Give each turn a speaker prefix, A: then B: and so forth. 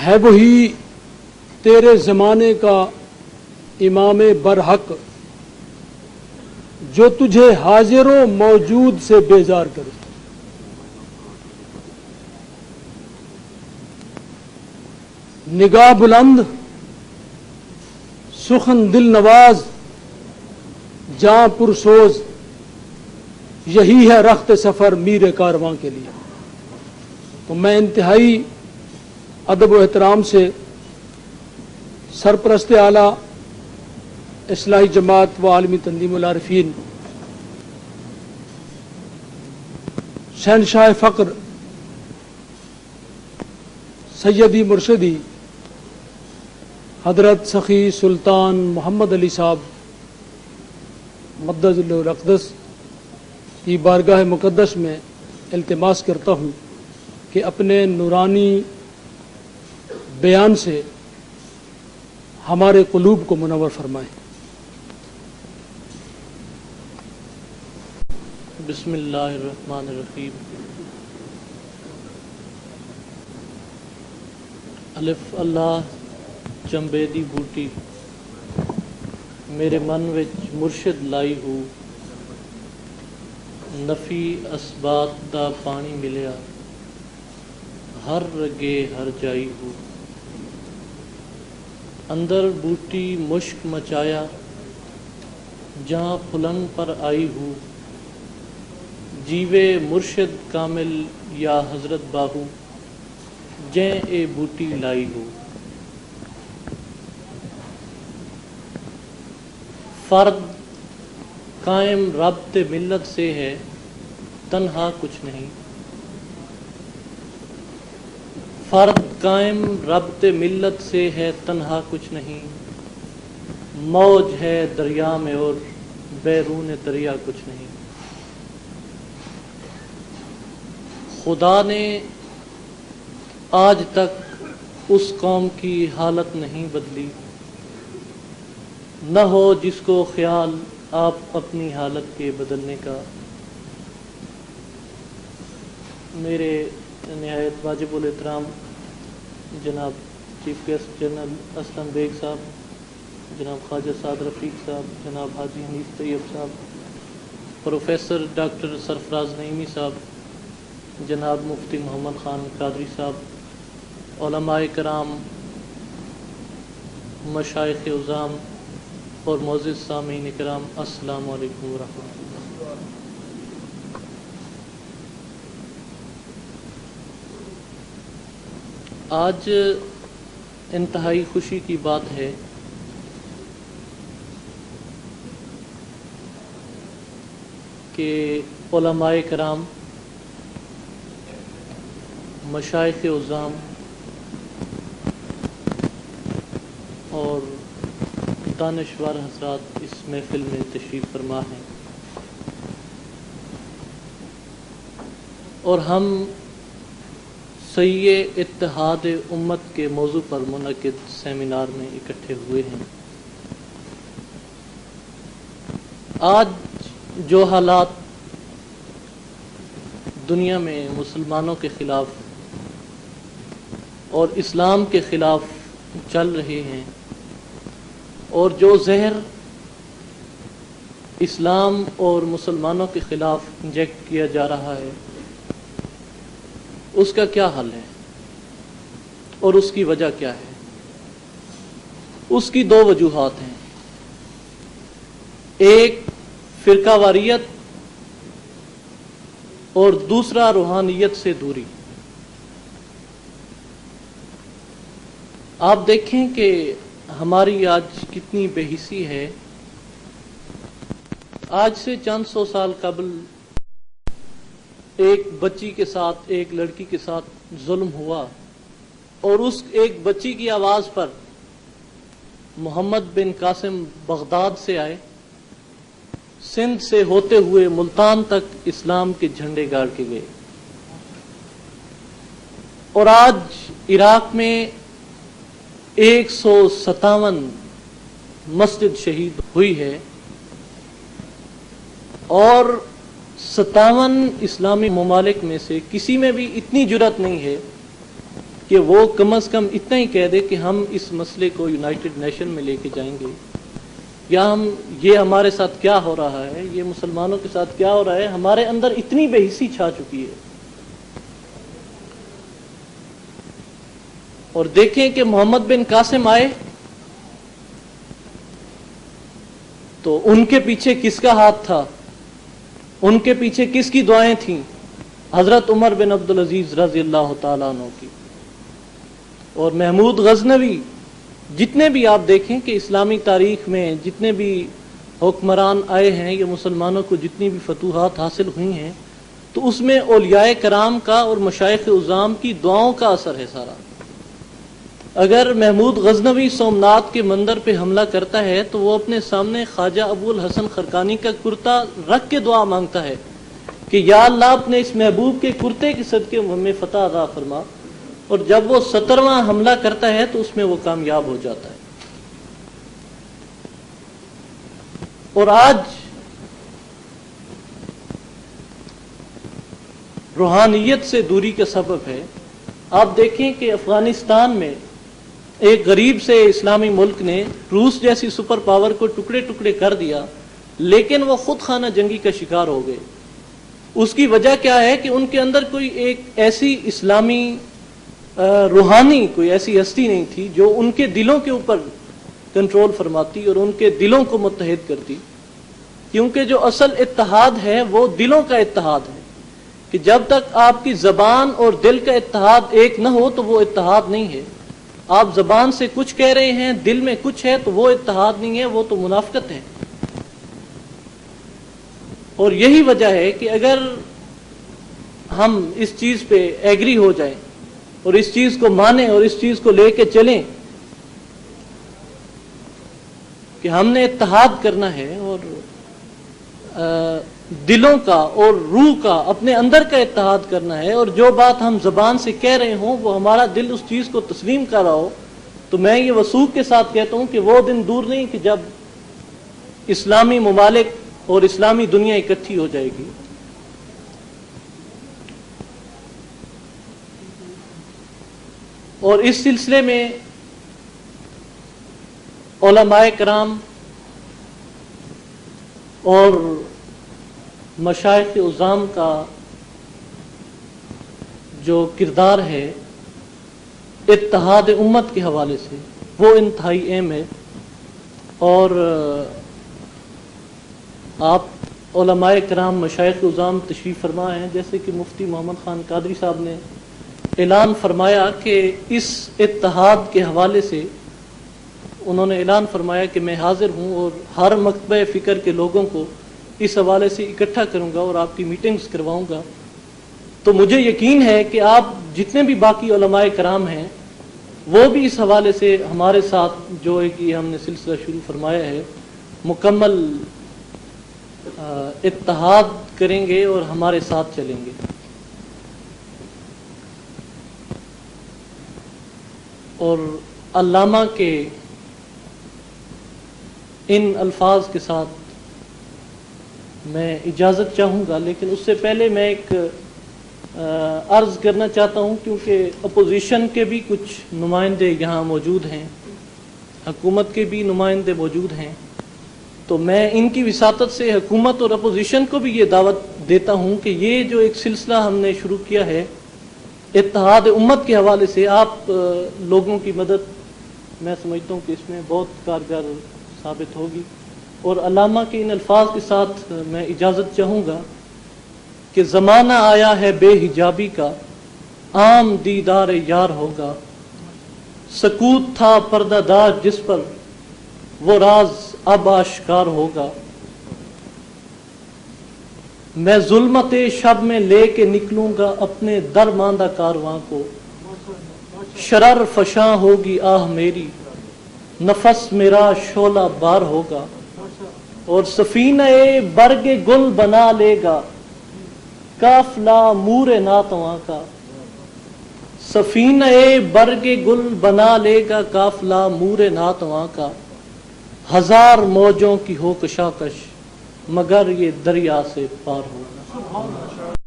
A: ہے وہی تیرے زمانے کا امام برحق جو تجھے حاضر و موجود سے بیزار کرے. نگاہ بلند سخن دل نواز جاں پرسوز یہی ہے رخت سفر میر کارواں کے لیے. تو میں انتہائی ادب و احترام سے سرپرست اعلیٰ اصلاحی جماعت و عالمی تنظیم العارفین شہنشاہ فقر سیدی مرشدی حضرت سخی سلطان محمد علی صاحب مقدس الاقدس کی بارگاہ مقدس میں التماس کرتا ہوں کہ اپنے نورانی بیان سے ہمارے قلوب کو منور فرمائیں.
B: بسم اللہ الرحمن الرحیم. الف اللہ چمبے دی بوٹی میرے من وچ مرشد لائی ہو نفی اسبات دا پانی ملیا ہر رگے ہر جائی ہو اندر بوٹی مشک مچایا جہاں پھلن پر آئی ہو جیوے مرشد کامل یا حضرت باہو جیں اے بوٹی لائی ہو. فرد قائم ربط ملت سے ہے تنہا کچھ نہیں. فرد قائم ربط ملت سے ہے تنہا کچھ نہیں. موج ہے دریا میں اور بیرون دریا کچھ نہیں. خدا نے آج تک اس قوم کی حالت نہیں بدلی نہ ہو جس کو خیال آپ اپنی حالت کے بدلنے کا. میرے نہایت واجب الاحترام جناب chief guest general Aslam Baig صاحب, جناب خواجہ سعد رفیق صاحب, جناب حاجی حنیف طیب صاحب, پروفیسر ڈاکٹر سرفراز نعیمی صاحب, جناب مفتی محمد خان قادری صاحب, علماء کرام, مشائخ عظام اور معزز سامعین کرام, السلام علیکم ورحمۃ اللہ. آج انتہائی خوشی کی بات ہے کہ علماء کرام, مشائخ عظام اور دانشور حضرات اس محفل میں تشریف فرما ہیں اور ہم صحیح اتحاد امت کے موضوع پر منعقد سیمینار میں اکٹھے ہوئے ہیں. آج جو حالات دنیا میں مسلمانوں کے خلاف اور اسلام کے خلاف چل رہے ہیں اور جو زہر اسلام اور مسلمانوں کے خلاف انجیکٹ کیا جا رہا ہے اس کا کیا حل ہے اور اس کی وجہ کیا ہے؟ اس کی دو وجوہات ہیں. ایک فرقہ واریت اور دوسرا روحانیت سے دوری. آپ دیکھیں کہ ہماری آج کتنی بے حسی ہے. آج سے چند سو سال قبل ایک بچی کے ساتھ, ایک لڑکی کے ساتھ ظلم ہوا اور اس ایک بچی کی آواز پر محمد بن قاسم بغداد سے آئے, سندھ سے ہوتے ہوئے ملتان تک اسلام کے جھنڈے گاڑ کے گئے. اور آج عراق میں 157 مسجد شہید ہوئی ہے اور 57 اسلامی ممالک میں سے کسی میں بھی اتنی جرات نہیں ہے کہ وہ کم از کم اتنا ہی کہہ دے کہ ہم اس مسئلے کو یونائٹڈ نیشن میں لے کے جائیں گے، یا یہ ہمارے ساتھ کیا ہو رہا ہے، یہ مسلمانوں کے ساتھ کیا ہو رہا ہے، ہمارے اندر اتنی بے حسی چھا چکی ہے۔ اور دیکھیں کہ محمد بن قاسم آئے تو ان کے پیچھے کس کا ہاتھ تھا، ان کے پیچھے کس کی دعائیں تھیں؟ حضرت عمر بن عبدالعزیز رضی اللہ تعالیٰ عنہ کی۔ اور محمود غزنوی، جتنے بھی آپ دیکھیں کہ اسلامی تاریخ میں جتنے بھی حکمران آئے ہیں یا مسلمانوں کو جتنی بھی فتوحات حاصل ہوئی ہیں، تو اس میں اولیاء کرام کا اور مشائخ اعظام کی دعاؤں کا اثر ہے سارا۔ اگر محمود غزنوی سومنات کے مندر پہ حملہ کرتا ہے تو وہ اپنے سامنے خواجہ ابو الحسن خرقانی کا کرتا رکھ کے دعا مانگتا ہے کہ یا اللہ اپنے اس محبوب کے کرتے کے صدقے ہمیں فتح عطا فرما، اور جب وہ 17واں حملہ کرتا ہے تو اس میں وہ کامیاب ہو جاتا ہے۔ اور آج روحانیت سے دوری کا سبب ہے، آپ دیکھیں کہ افغانستان میں ایک غریب سے اسلامی ملک نے روس جیسی سپر پاور کو ٹکڑے ٹکڑے کر دیا، لیکن وہ خود خانہ جنگی کا شکار ہو گئے۔ اس کی وجہ کیا ہے کہ ان کے اندر کوئی ایک ایسی اسلامی روحانی کوئی ایسی ہستی نہیں تھی جو ان کے دلوں کے اوپر کنٹرول فرماتی اور ان کے دلوں کو متحد کرتی، کیونکہ جو اصل اتحاد ہے وہ دلوں کا اتحاد ہے، کہ جب تک آپ کی زبان اور دل کا اتحاد ایک نہ ہو تو وہ اتحاد نہیں ہے۔ آپ زبان سے کچھ کہہ رہے ہیں، دل میں کچھ ہے، تو وہ اتحاد نہیں ہے، وہ تو منافقت ہے۔ اور یہی وجہ ہے کہ اگر ہم اس چیز پہ ایگری ہو جائیں اور اس چیز کو مانیں اور اس چیز کو لے کے چلیں کہ ہم نے اتحاد کرنا ہے اور دلوں کا اور روح کا اپنے اندر کا اتحاد کرنا ہے، اور جو بات ہم زبان سے کہہ رہے ہوں وہ ہمارا دل اس چیز کو تسلیم کر رہا ہو، تو میں یہ وثوق کے ساتھ کہتا ہوں کہ وہ دن دور نہیں کہ جب اسلامی ممالک اور اسلامی دنیا اکٹھی ہو جائے گی۔ اور اس سلسلے میں علماء کرام اور مشائخ اعظام کا جو کردار ہے اتحاد امت کے حوالے سے وہ انتہائی اہم ہے۔ اور آپ علماء کرام مشائخ اعظام تشریف فرما ہیں، جیسے کہ مفتی محمد خان قادری صاحب نے اعلان فرمایا کہ اس اتحاد کے حوالے سے انہوں نے اعلان فرمایا کہ میں حاضر ہوں اور ہر مکتبہ فکر کے لوگوں کو اس حوالے سے اکٹھا کروں گا اور آپ کی میٹنگز کرواؤں گا۔ تو مجھے یقین ہے کہ آپ جتنے بھی باقی علماء کرام ہیں وہ بھی اس حوالے سے ہمارے ساتھ جو ہے کہ ہم نے سلسلہ شروع فرمایا ہے مکمل اتحاد کریں گے اور ہمارے ساتھ چلیں گے۔ اور علامہ کے ان الفاظ کے ساتھ میں اجازت چاہوں گا، لیکن اس سے پہلے میں ایک عرض کرنا چاہتا ہوں، کیونکہ اپوزیشن کے بھی کچھ نمائندے یہاں موجود ہیں، حکومت کے بھی نمائندے موجود ہیں، تو میں ان کی وساطت سے حکومت اور اپوزیشن کو بھی یہ دعوت دیتا ہوں کہ یہ جو ایک سلسلہ ہم نے شروع کیا ہے اتحاد امت کے حوالے سے، آپ لوگوں کی مدد میں سمجھتا ہوں کہ اس میں بہت کارگر ثابت ہوگی۔ اور علامہ کے ان الفاظ کے ساتھ میں اجازت چاہوں گا کہ زمانہ آیا ہے بے حجابی کا، عام دیدار یار ہوگا، سکوت تھا پردہ دار جس پر، وہ راز اب آشکار ہوگا، میں ظلمت شب میں لے کے نکلوں گا اپنے درماندہ کارواں کو، شرر فشاں ہوگی آہ میری، نفس میرا شعلہ بار ہوگا، اور سفینہ برگ گل بنا لے گا قافلہ مور ناتواں کا، سفینہ برگ گل بنا لے گا قافلہ مور ناتواں کا، ہزار موجوں کی ہو کشاکش مگر یہ دریا سے پار ہوگا۔